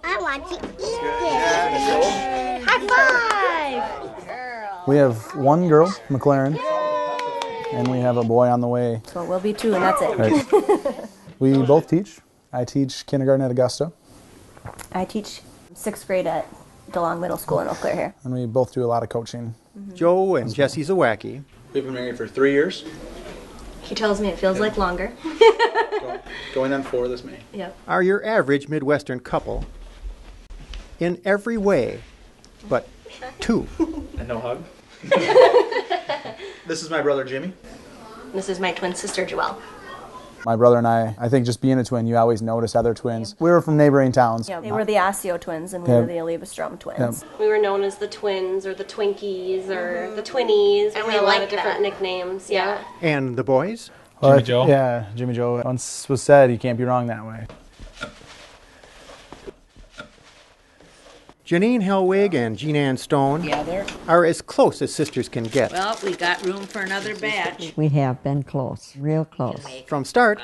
I want to eat it. High five! We have one girl, McLaren, and we have a boy on the way. So we'll be two, and that's it. Right. We both teach. I teach kindergarten at Augusta. I teach 6th grade at DeLong Middle School in Eau Claire here. And we both do a lot of coaching. Joe and Jesse Zawacki. We've been married for 3 years. He tells me it feels like longer. Going on 4 this May. Yep. Are your average Midwestern couple in every way, but two. And no hug. This is my brother Jimmy. This is my twin sister Joelle. My brother and I think just being a twin, you always notice other twins. We were from neighboring towns. Yeah, they were the Asio twins, and we were the Olivestrom twins. We were known as the twins, or the Twinkies, or the Twinnies. And we we had a lot like of different that. nicknames. Yeah. And the boys? Jimmy Joe? Yeah, Jimmy Joe. Once was said, you can't be wrong that way. Janine Helwig and Jean Ann Stone are as close as sisters can get. Well, we got room for another batch. We have been close, real close. From start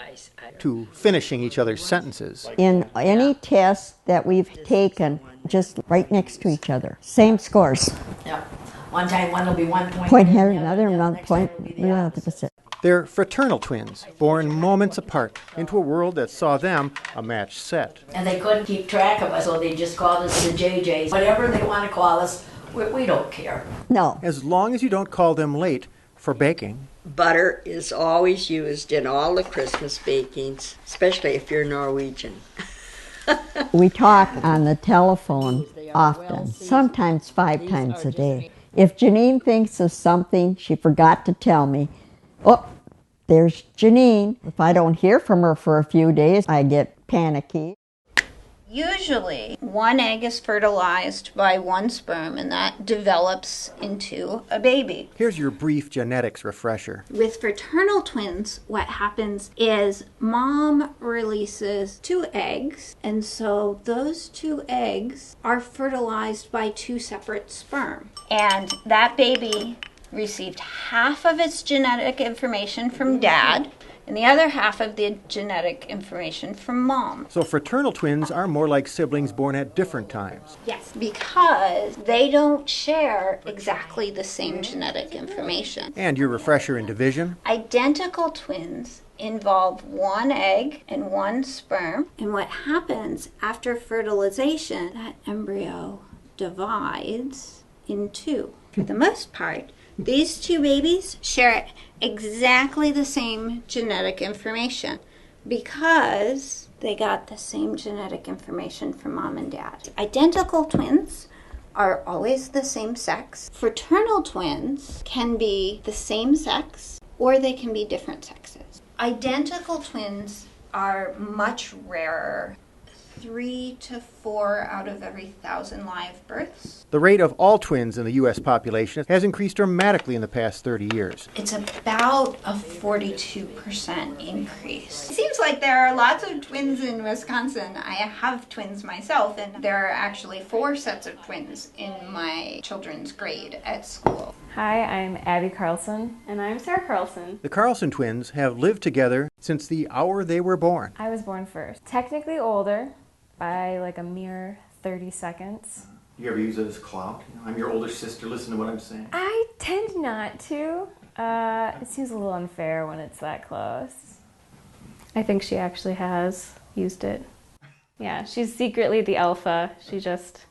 to finishing each other's sentences. In any test that we've taken, just right next to each other. Same scores. Yeah. One time one will be 1 point. Point here, another point. Yeah, that's it. They're fraternal twins, born moments apart into a world that saw them a match set. And they couldn't keep track of us, so they just called us the JJs. Whatever they want to call us, we don't care. No. As long as you don't call them late for baking. Butter is always used in all the Christmas bakings, especially if you're Norwegian. We talk on the telephone often, sometimes 5 times a day. If Janine thinks of something she forgot to tell me, oh, there's Janine. If I don't hear from her for a few days, I get panicky. Usually, one egg is fertilized by one sperm, and that develops into a baby. Here's your brief genetics refresher. With fraternal twins, what happens is mom releases 2 eggs, and so those 2 eggs are fertilized by 2 separate sperm. And that baby received half of its genetic information from dad, and the other half of the genetic information from mom. So fraternal twins are more like siblings born at different times. Yes, because they don't share exactly the same genetic information. And your refresher in division? Identical twins involve 1 egg and 1 sperm. And what happens after fertilization, that embryo divides in 2. For the most part, these 2 babies share exactly the same genetic information because they got the same genetic information from mom and dad. Identical twins are always the same sex. Fraternal twins can be the same sex or they can be different sexes. Identical twins are much rarer. 3 to 4 out of every 1,000 live births. The rate of all twins in the U.S. population has increased dramatically in the past 30 years. It's about a 42% increase. It seems like there are lots of twins in Wisconsin. I have twins myself, and there are actually 4 sets of twins in my children's grade at school. Hi, I'm Abby Carlson. And I'm Sarah Carlson. The Carlson twins have lived together since the hour they were born. I was born first. Technically older by like a mere 30 seconds. You ever use it as clout? I'm your older sister, listen to what I'm saying. I tend not to. It seems a little unfair when it's that close. I think she actually has used it. Yeah, she's secretly the alpha. She's just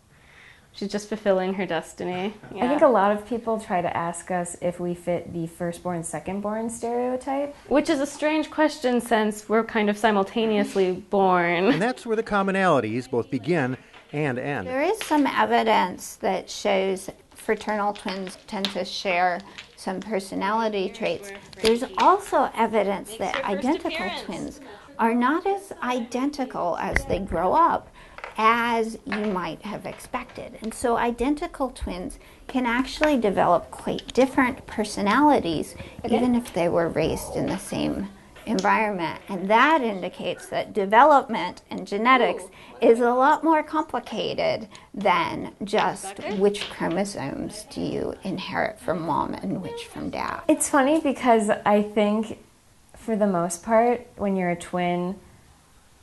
fulfilling her destiny. Yeah. I think a lot of people try to ask us if we fit the firstborn, secondborn stereotype, which is a strange question since we're kind of simultaneously born. And that's where the commonalities both begin and end. There is some evidence that shows fraternal twins tend to share some personality traits. There's also evidence that identical twins are not as identical as they grow up as you might have expected. And so identical twins can actually develop quite different personalities even if they were raised in the same environment. And that indicates that development and genetics is a lot more complicated than just which chromosomes do you inherit from mom and which from dad. It's funny because I think for the most part when you're a twin,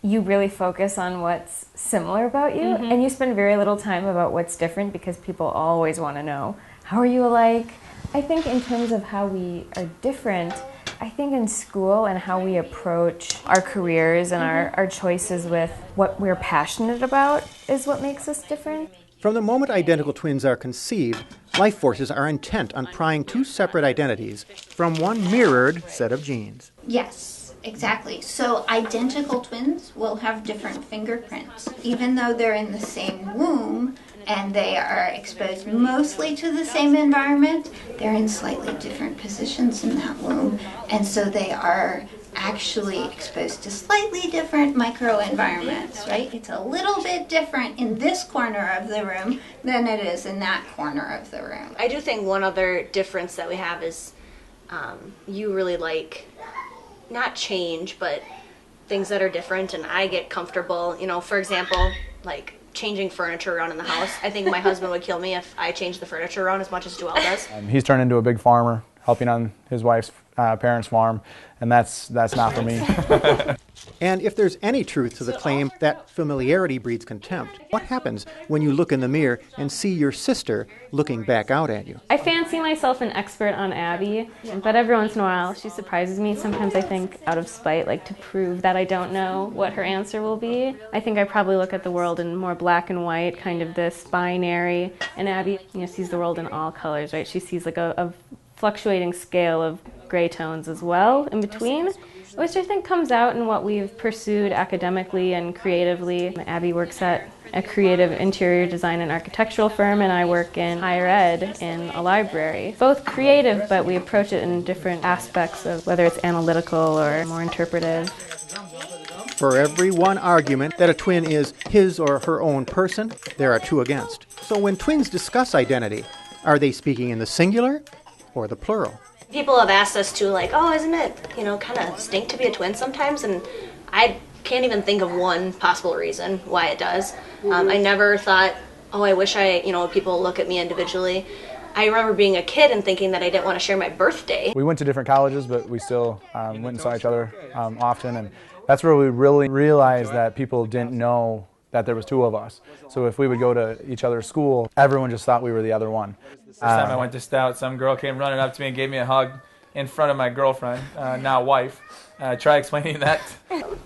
you really focus on what's similar about you, and you spend very little time about what's different because people always want to know, how are you alike? I think in terms of how we are different, I think in school and how we approach our careers and our choices with what we're passionate about is what makes us different. From the moment identical twins are conceived, life forces are intent on prying two separate identities from one mirrored set of genes. Yes, exactly. So identical twins will have different fingerprints. Even though they're in the same womb and they are exposed mostly to the same environment, they're in slightly different positions in that womb. And so they are actually exposed to slightly different microenvironments, right? It's a little bit different in this corner of the room than it is in that corner of the room. I do think one other difference that we have is you really like, not change, but things that are different, and I get comfortable, you know, for example, like changing furniture around in the house. I think my husband would kill me if I changed the furniture around as much as Joel does. He's turned into a big farmer, helping on his wife's parents' farm, and that's not for me. And if there's any truth to the claim that familiarity breeds contempt, what happens when you look in the mirror and see your sister looking back out at you? I fancy myself an expert on Abby, but every once in a while she surprises me. Sometimes I think out of spite, like to prove that I don't know what her answer will be. I think I probably look at the world in more black and white, kind of this binary, and Abby, you know, sees the world in all colors, right? She sees like a fluctuating scale of gray tones as well in between, which I think comes out in what we've pursued academically and creatively. Abby works at a creative interior design and architectural firm, and I work in higher ed in a library. Both creative, but we approach it in different aspects of whether it's analytical or more interpretive. For every one argument that a twin is his or her own person, there are two against. So when twins discuss identity, are they speaking in the singular or the plural? People have asked us to, like, oh, isn't it, you know, kind of stink to be a twin sometimes? And I can't even think of one possible reason why it does. I never thought, oh, I wish people look at me individually. I remember being a kid and thinking that I didn't want to share my birthday. We went to different colleges, but we still went and saw each other often, and that's where we really realized that people didn't know that there was two of us. So if we would go to each other's school, everyone just thought we were the other one. First time I went to Stout, some girl came running up to me and gave me a hug in front of my girlfriend, now wife. Try explaining that.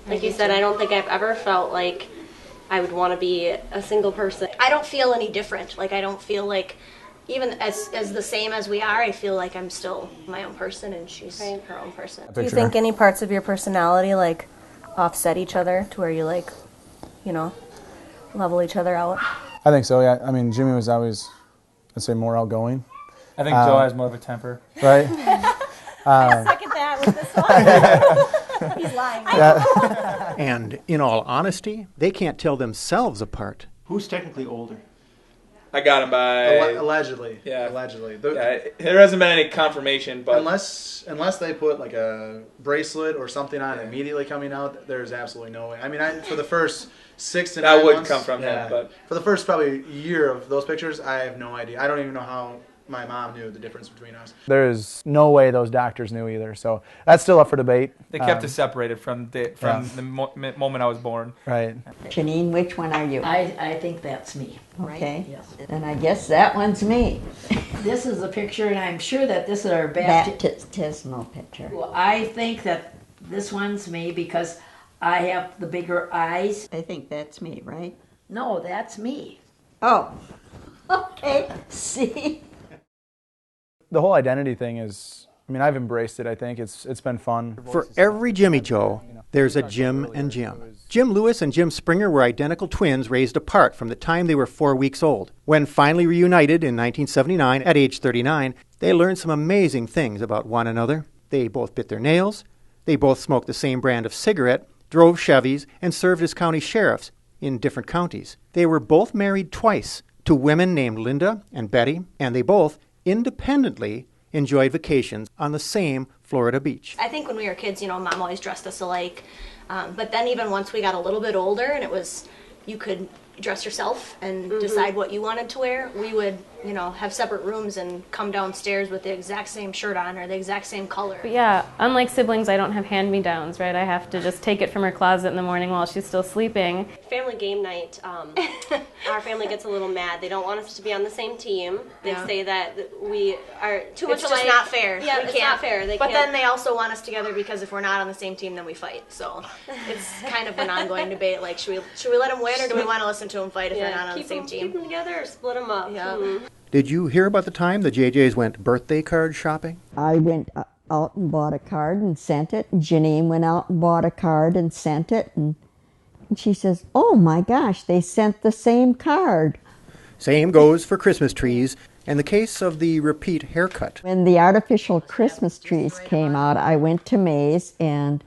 Like you said, I don't think I've ever felt like I would want to be a single person. I don't feel any different. Like, I don't feel like, even as the same as we are, I feel like I'm still my own person and she's her own person. Do you think any parts of your personality, like, offset each other to where you, like, you know, level each other out? I think so, yeah. I mean, Jimmy was always, I'd say, more outgoing. I think Joe has more of a temper. Right? I second that with this one. He's lying. Yeah. And in all honesty, they can't tell themselves apart. Who's technically older? I got him by... Allegedly. Yeah. Allegedly. There hasn't been any confirmation, but... Unless they put like a bracelet or something on immediately coming out, there's absolutely no way. I mean, for the first 6 to 9 months... That would come from him, but... For the first probably year of those pictures, I have no idea. I don't even know how my mom knew the difference between us. There's no way those doctors knew either, so that's still up for debate. They kept us separated from the moment I was born. Right. Janine, which one are you? I think that's me. Okay. Yes. And I guess that one's me. This is a picture, and I'm sure that this is our baptismal picture. Well, I think that this one's me because I have the bigger eyes. I think that's me, right? No, that's me. Oh, okay. See? The whole identity thing is, I mean, I've embraced it, I think. It's been fun. For every Jimmy Joe, there's a Jim and Jim. Jim Lewis and Jim Springer were identical twins raised apart from the time they were 4 weeks old. When finally reunited in 1979 at age 39, they learned some amazing things about one another. They both bit their nails. They both smoked the same brand of cigarette, drove Chevys, and served as county sheriffs in different counties. They were both married twice to women named Linda and Betty, and they both independently enjoyed vacations on the same Florida beach. I think when we were kids, Mom always dressed us alike. But then even once we got a little bit older and it was you could dress yourself and decide what you wanted to wear. We would, you know, have separate rooms and come downstairs with the exact same shirt on or the exact same color. But yeah, unlike siblings, I don't have hand-me-downs, right? I have to just take it from her closet in the morning while she's still sleeping. Family game night, our family gets a little mad. They don't want us to be on the same team. They say that we are too much alike. It's just not fair. Yeah, it's not fair. But then they also want us together because if we're not on the same team, then we fight. So it's kind of an ongoing debate. Like, should we let them win, or do we want to listen to them fight if they're not on the same team? Keep them together or split them up. Yeah. Did you hear about the time the JJs went birthday card shopping? I went out and bought a card and sent it. Janine went out and bought a card and sent it. And she says, oh my gosh, they sent the same card. Same goes for Christmas trees and the case of the repeat haircut. When the artificial Christmas trees came out, I went to Mays and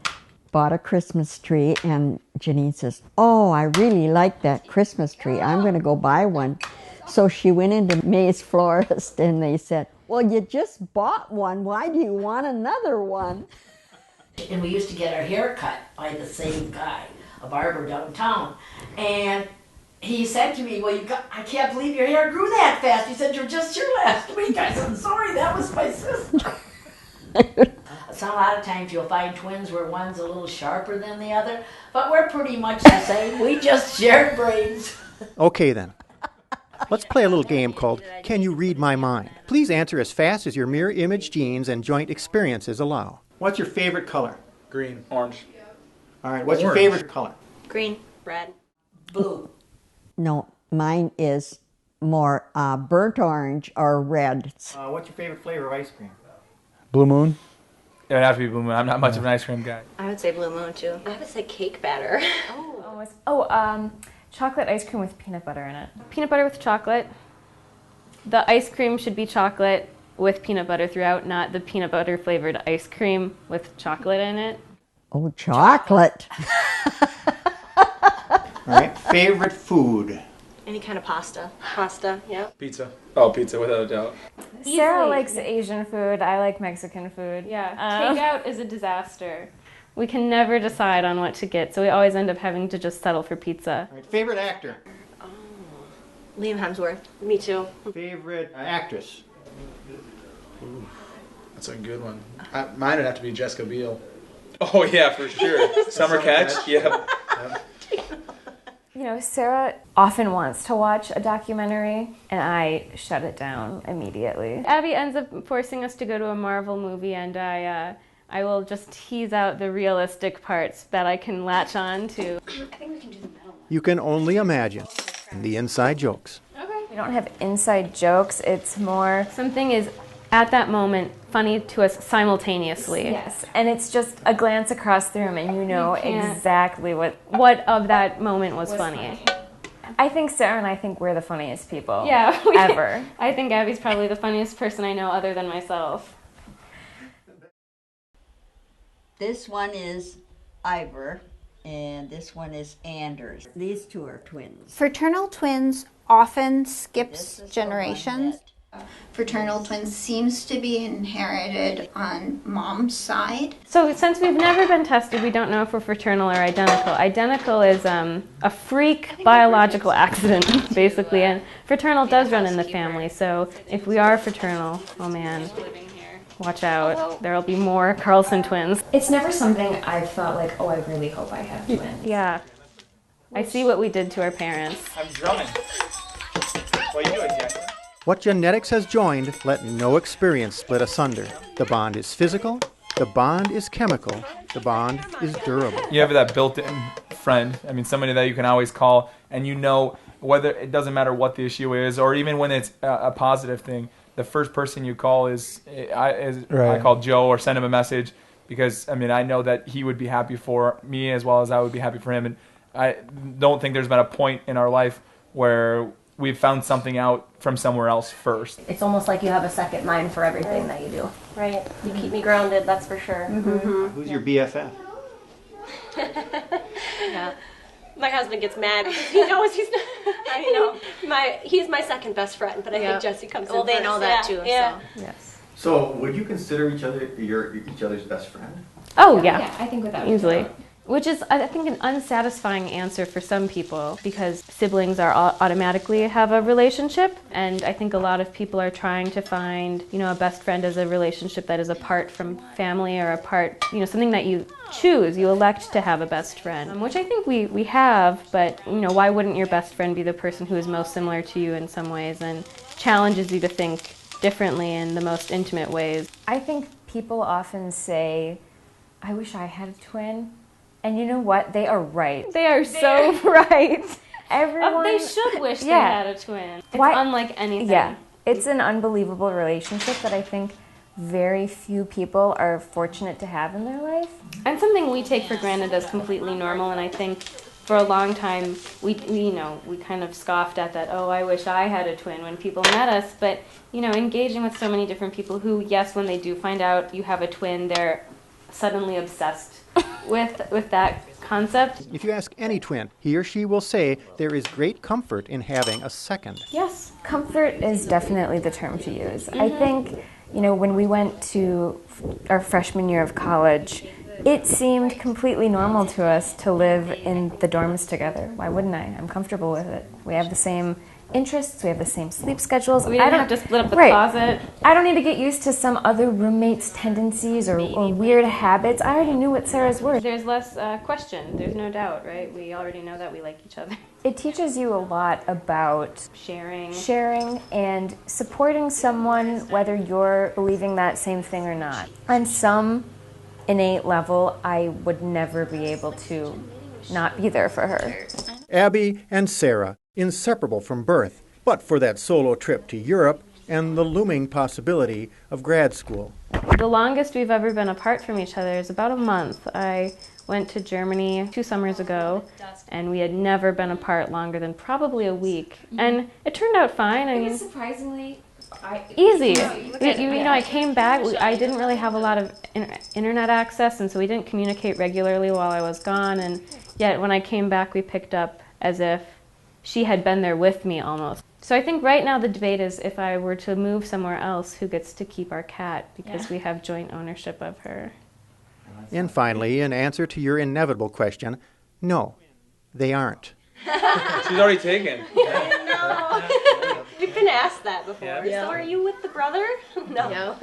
bought a Christmas tree. And Janine says, oh, I really like that Christmas tree. I'm going to go buy one. So she went into Mays Florist and they said, well, you just bought one. Why do you want another one? And we used to get our hair cut by the same guy, a barber downtown. And he said to me, well, I can't believe your hair grew that fast. He said, you're just here last week. I said, I'm sorry, that was my sister. So a lot of times you'll find twins where one's a little sharper than the other, but we're pretty much the same. We just shared brains. Okay then. Let's play a little game called Can You Read My Mind? Please answer as fast as your mirror image genes and joint experiences allow. What's your favorite color? Green. Orange. All right, what's your favorite color? Green. Red. Blue. No, mine is more burnt orange or red. What's your favorite flavor of ice cream? Blue Moon. It would have to be Blue Moon. I'm not much of an ice cream guy. I would say Blue Moon too. I would say cake batter. Chocolate ice cream with peanut butter in it. Peanut butter with chocolate. The ice cream should be chocolate with peanut butter throughout, not the peanut butter flavored ice cream with chocolate in it. Oh, chocolate. All right, favorite food? Any kind of pasta. Pasta, yeah. Pizza. Oh, pizza, without a doubt. Sarah likes Asian food. I like Mexican food. Yeah, takeout is a disaster. We can never decide on what to get, so we always end up having to just settle for pizza. All right, favorite actor? Liam Hemsworth. Me too. Favorite actress? Ooh, that's a good one. Mine would have to be Jessica Biel. Oh, yeah, for sure. Summer Catch? Yeah. You know, Sarah often wants to watch a documentary, and I shut it down immediately. Abby ends up forcing us to go to a Marvel movie, and I will just tease out the realistic parts that I can latch on to. I think we can do the metal one. You can only imagine the inside jokes. Okay. We don't have inside jokes. It's more something is at that moment funny to us simultaneously. Yes, and it's just a glance across the room, and you know exactly what of that moment was funny. I think Sarah and I think we're the funniest people. Yeah, ever. I think Abby's probably the funniest person I know other than myself. This one is Ivor, and this one is Anders. These two are twins. Fraternal twins often skips generations. Fraternal twins seems to be inherited on mom's side. So since we've never been tested, we don't know if we're fraternal or identical. Identical is a freak biological accident, basically, and fraternal does run in the family. So if we are fraternal, oh man, watch out. There'll be more Carlson twins. It's never something I've felt like, oh, I really hope I have twins. Yeah. I see what we did to our parents. I'm drumming. What are you doing, Jack? What genetics has joined, let no experience split asunder. The bond is physical, the bond is chemical, the bond is durable. You have that built-in friend. I mean, somebody that you can always call, and you know whether it doesn't matter what the issue is, or even when it's a positive thing. The first person you call I call Joe or send him a message because, I mean, I know that he would be happy for me as well as I would be happy for him. And I don't think there's been a point in our life where we've found something out from somewhere else first. It's almost like you have a second mind for everything that you do. Right. You keep me grounded, that's for sure. Mm-hmm. Who's your BFF? Yeah. My husband gets mad because he knows he's not. I know. He's my second best friend, but I think Jesse comes in Well, they first. know that too. Yeah. So. Yes. So, would you consider each other's best friend? Oh yeah. I think without easily. Which is, I think, an unsatisfying answer for some people because siblings are automatically have a relationship, and I think a lot of people are trying to find, a best friend as a relationship that is apart from family or apart, something that you choose, you elect to have a best friend, which I think we have, but, why wouldn't your best friend be the person who is most similar to you in some ways and challenges you to think differently in the most intimate ways? I think people often say, I wish I had a twin. And you know what? They are right. They are so right. Everyone. They should wish they had a twin. It's unlike anything. Yeah. It's an unbelievable relationship that I think very few people are fortunate to have in their life. And something we take for granted as completely normal, and I think for a long time we kind of scoffed at that, oh, I wish I had a twin when people met us, but engaging with so many different people who, yes, when they do find out you have a twin, they're suddenly obsessed with that concept. If you ask any twin, he or she will say there is great comfort in having a second. Yes, comfort is definitely the term to use. I think, when we went to our freshman year of college, it seemed completely normal to us to live in the dorms together. Why wouldn't I? I'm comfortable with it. We have the same interests, we have the same sleep schedules. We don't have to split up the closet. I don't need to get used to some other roommate's tendencies or weird habits. I already knew what Sarah's were. There's less question. There's no doubt, right? We already know that we like each other. It teaches you a lot about sharing and supporting someone, whether you're believing that same thing or not. On some innate level, I would never be able to not be there for her. Abby and Sarah, inseparable from birth, but for that solo trip to Europe and the looming possibility of grad school. The longest we've ever been apart from each other is about a month. I went to Germany 2 summers ago, and we had never been apart longer than probably a week. And it turned out fine. It was surprisingly easy. I came back. I didn't really have a lot of internet access, and so we didn't communicate regularly while I was gone. And yet, when I came back, we picked up as if she had been there with me almost. So I think right now the debate is if I were to move somewhere else, who gets to keep our cat, because we have joint ownership of her. And finally, in answer to your inevitable question, no, they aren't. She's already taken. No. You've been asked that before. Yeah. So are you with the brother? No.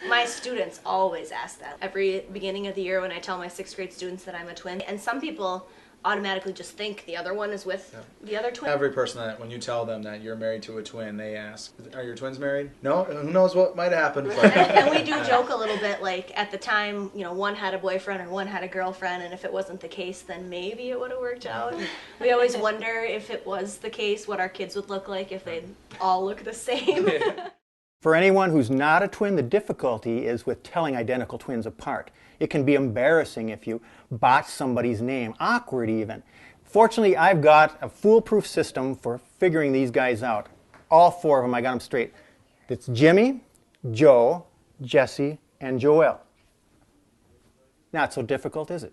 My students always ask that. Every beginning of the year when I tell my 6th grade students that I'm a twin. And some people automatically just think the other one is with the other twin. Every person that, when you tell them that you're married to a twin, they ask, are your twins married? No? Who knows what might happen? And we do joke a little bit, like, at the time, one had a boyfriend or one had a girlfriend, and if it wasn't the case, then maybe it would have worked out. We always wonder if it was the case, what our kids would look like if they'd all look the same. For anyone who's not a twin, the difficulty is with telling identical twins apart. It can be embarrassing if you botch somebody's name, awkward even. Fortunately, I've got a foolproof system for figuring these guys out. All 4 of them, I got them straight. It's Jimmy, Joe, Jesse, and Joelle. Not so difficult, is it?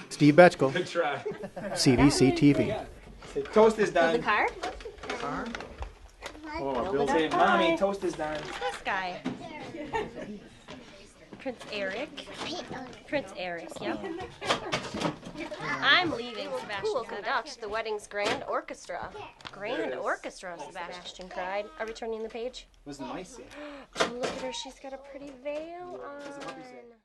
Steve Betchkal, Good try. CVC TV. Toast is done. The car? Say, Mommy, toast is done. This guy. Prince Eric. Prince Eric, yep. I'm leaving, Sebastian. Who will conduct the wedding's grand orchestra? Grand orchestra, Sebastian cried. Are we turning the page? It was the mice. Oh, look at her. She's got a pretty veil on.